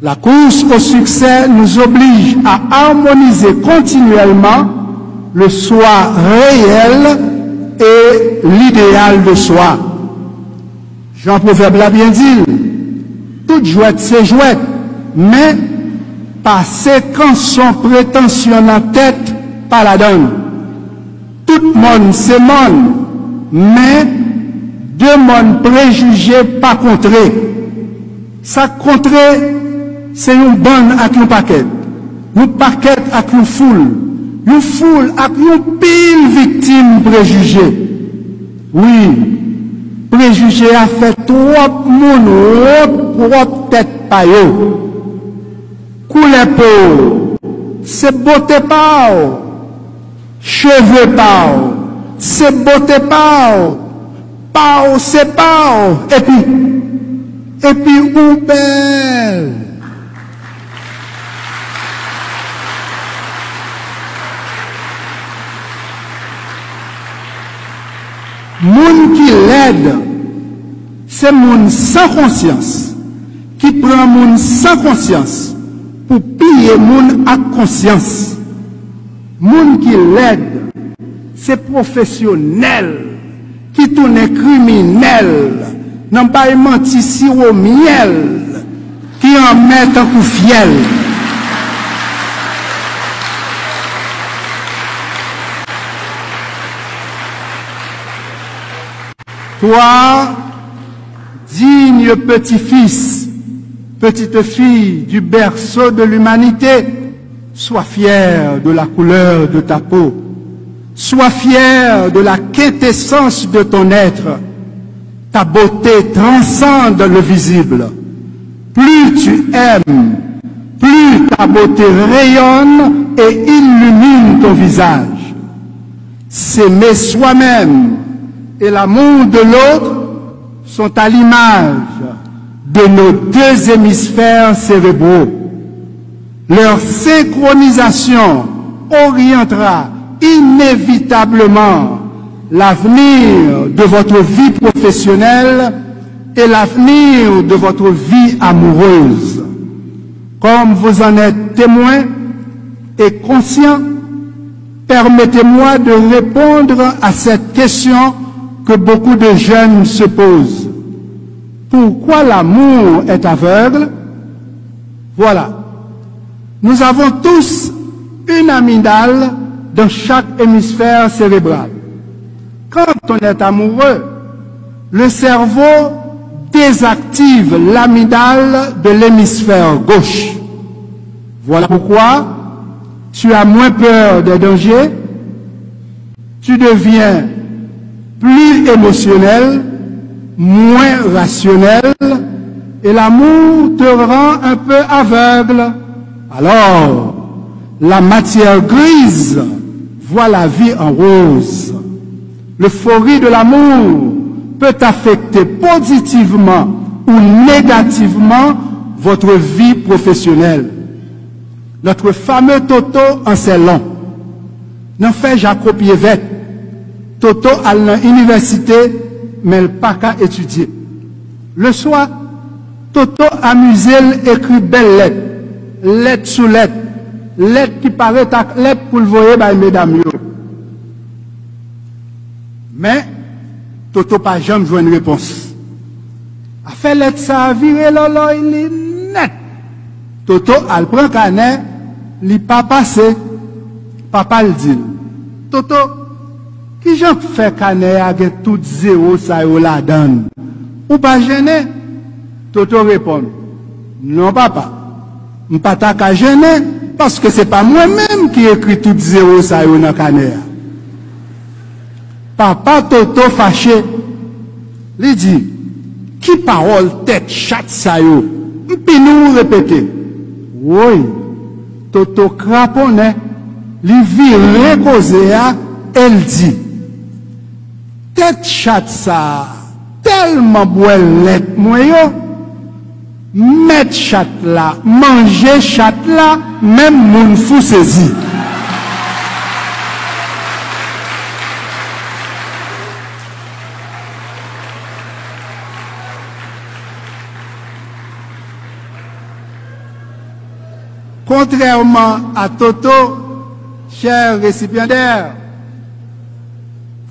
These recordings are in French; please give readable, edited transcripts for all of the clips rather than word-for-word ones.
La course au succès nous oblige à harmoniser continuellement le soi réel et l'idéal de soi. Jean Proverbe l'a bien dit, toute jouette c'est jouette, mais passer quand son prétention en tête, pas la donne. Tout monde c'est monde, mais deux mondes préjugés pas contrés. Ça contré, c'est une bonne avec un paquet. Un paquet avec une foule avec une pile victime préjugée. Oui, préjugé a fait trop moun, trop tête pa yo. Couleur peau, c'est beauté pa ou. Cheveux pa ou, c'est beauté pa ou, c'est pa ou. Et puis, ou belle. Moun qui l'aide, c'est moun sans conscience, qui prend moun sans conscience pour piller moun à conscience. Moun qui l'aide, c'est professionnel, qui tourne criminel, n'ont pas menti si au miel, qui en met un coup fiel. Toi, digne petit-fils, petite fille du berceau de l'humanité, sois fier de la couleur de ta peau, sois fier de la quintessence de ton être. Ta beauté transcende le visible. Plus tu aimes, plus ta beauté rayonne et illumine ton visage. S'aimer soi-même et l'amour de l'autre sont à l'image de nos deux hémisphères cérébraux. Leur synchronisation orientera inévitablement l'avenir de votre vie professionnelle et l'avenir de votre vie amoureuse. Comme vous en êtes témoin et conscient, permettez-moi de répondre à cette question que beaucoup de jeunes se posent. Pourquoi l'amour est aveugle? Voilà. Nous avons tous une amygdale dans chaque hémisphère cérébral. Quand on est amoureux, le cerveau désactive l'amygdale de l'hémisphère gauche. Voilà pourquoi tu as moins peur des dangers, tu deviens plus émotionnel, moins rationnel, et l'amour te rend un peu aveugle. Alors, la matière grise voit la vie en rose. L'euphorie de l'amour peut affecter positivement ou négativement votre vie professionnelle. Notre fameux Toto en c'est long. N'en fait Jacob Yvette. Toto à l'université, mais elle n'a pas qu'à étudier. Le soir, Toto amusé écrit belle lettre, lettre sous lettre, lettre qui paraît lettre pour le voyer par mesdames. Mais Toto pas jamais joué une réponse. A fait lettre ça a viré lolo, il est net. Toto elle prend canet, il pas passé. Papa le dit. Toto, qui j'en fait canet avec tout zéro ça yo la donne? Ou pas gêné? Toto répond. Non papa, m'pas ta ka gêné parce que c'est pas moi-même qui écrit tout zéro ça yo dans canet. Papa Toto fâché, lui dit, qui parole tête chat ça yo? Puis nous répéter. Oui, Toto craponnet, lui vire causé à, elle dit, tête chat ça, tellement boelette moi yo, mettre chat là, manger chat là, même moun fou saisi. Contrairement à Toto, chers récipiendaires,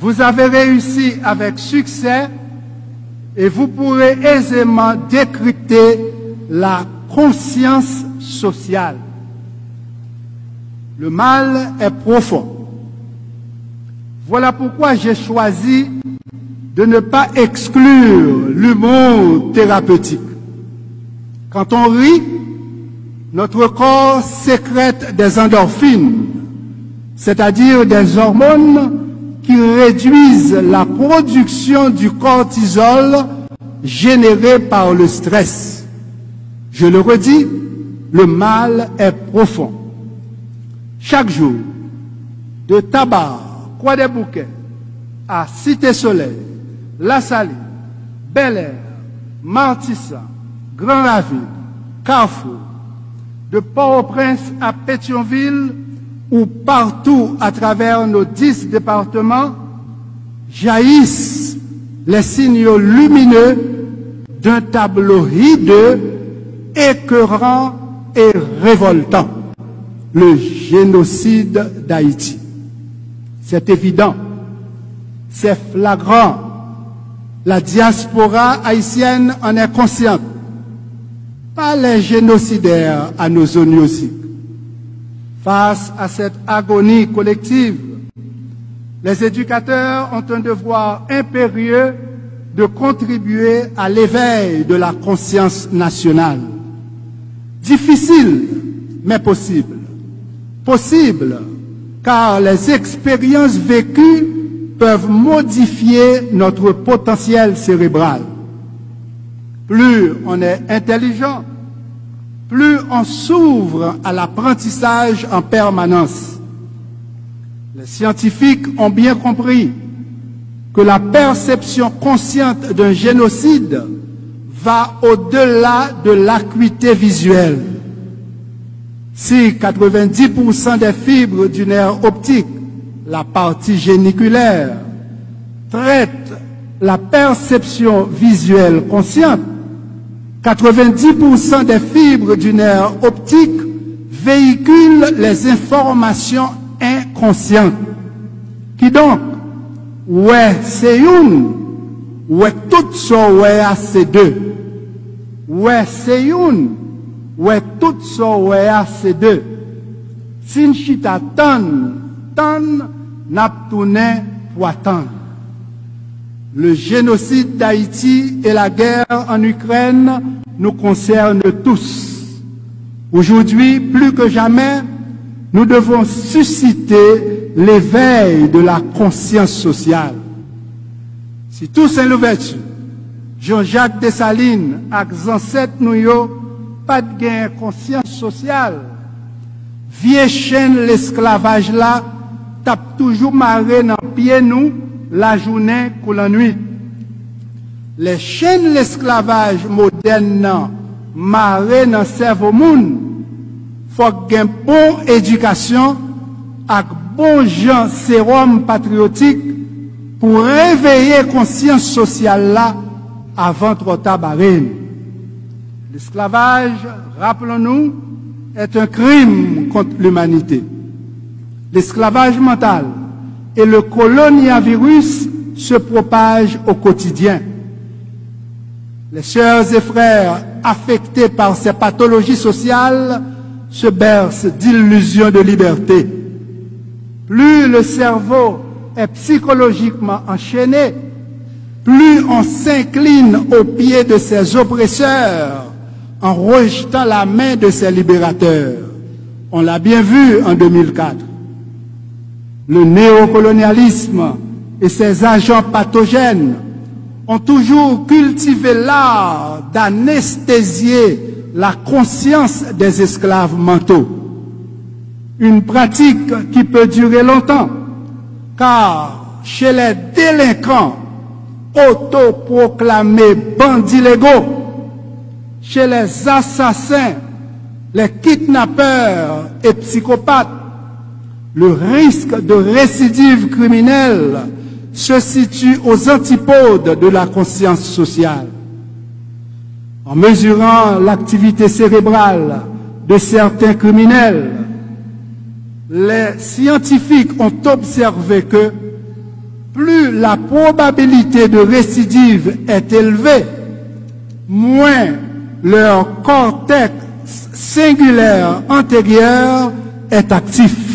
vous avez réussi avec succès et vous pourrez aisément décrypter la conscience sociale. Le mal est profond. Voilà pourquoi j'ai choisi de ne pas exclure l'humour thérapeutique. Quand on rit, notre corps sécrète des endorphines, c'est-à-dire des hormones qui réduisent la production du cortisol généré par le stress. Je le redis, le mal est profond. Chaque jour, de Tabar, Croix-des-Bouquets, à Cité-Soleil, La Saline, Bel-Air, Martissa, Grand-Ravine, Carrefour, de Port-au-Prince à Pétionville ou partout à travers nos 10 départements, jaillissent les signaux lumineux d'un tableau hideux, écœurant et révoltant, le génocide d'Haïti. C'est évident, c'est flagrant, la diaspora haïtienne en est consciente. Pas les génocidaires à nos zones aussi. Face à cette agonie collective, les éducateurs ont un devoir impérieux de contribuer à l'éveil de la conscience nationale. Difficile, mais possible. Possible, car les expériences vécues peuvent modifier notre potentiel cérébral. Plus on est intelligent, plus on s'ouvre à l'apprentissage en permanence. Les scientifiques ont bien compris que la perception consciente d'un génocide va au-delà de l'acuité visuelle. Si 90% des fibres du nerf optique, la partie géniculaire, traitent la perception visuelle consciente, 90% des fibres du nerf optique véhiculent les informations inconscientes. Qui donc, ouais, c'est une, ouais, tout ça, ouais, c'est deux. Ouais, c'est une, ouais, tout ça, ouais, c'est deux. Sin chita tan, n'aptoune poitan. Le génocide d'Haïti et la guerre en Ukraine nous concernent tous. Aujourd'hui, plus que jamais, nous devons susciter l'éveil de la conscience sociale. Si tous ces l'ouverture, Jean-Jacques Dessalines, avec ancêtres nous pas de gain conscience sociale, vieille chaîne l'esclavage là, tape toujours maré dans pied nous, la journée ou la nuit. Les chaînes l'esclavage moderne marré dans le cerveau monde, faut qu'il une bonne éducation avec bon gens sérum patriotique pour réveiller conscience sociale là avant trop tard. L'esclavage, rappelons-nous, est un crime contre l'humanité. L'esclavage mental et le coloniavirus se propagent au quotidien. Les sœurs et frères affectés par ces pathologies sociales se bercent d'illusions de liberté. Plus le cerveau est psychologiquement enchaîné, plus on s'incline aux pieds de ses oppresseurs en rejetant la main de ses libérateurs. On l'a bien vu en 2004. Le néocolonialisme et ses agents pathogènes ont toujours cultivé l'art d'anesthésier la conscience des esclaves mentaux. Une pratique qui peut durer longtemps, car chez les délinquants autoproclamés bandits légaux, chez les assassins, les kidnappeurs et psychopathes, le risque de récidive criminelle se situe aux antipodes de la conscience sociale. En mesurant l'activité cérébrale de certains criminels. Les scientifiques ont observé que plus la probabilité de récidive est élevée, moins leur cortex singulaire antérieur est actif.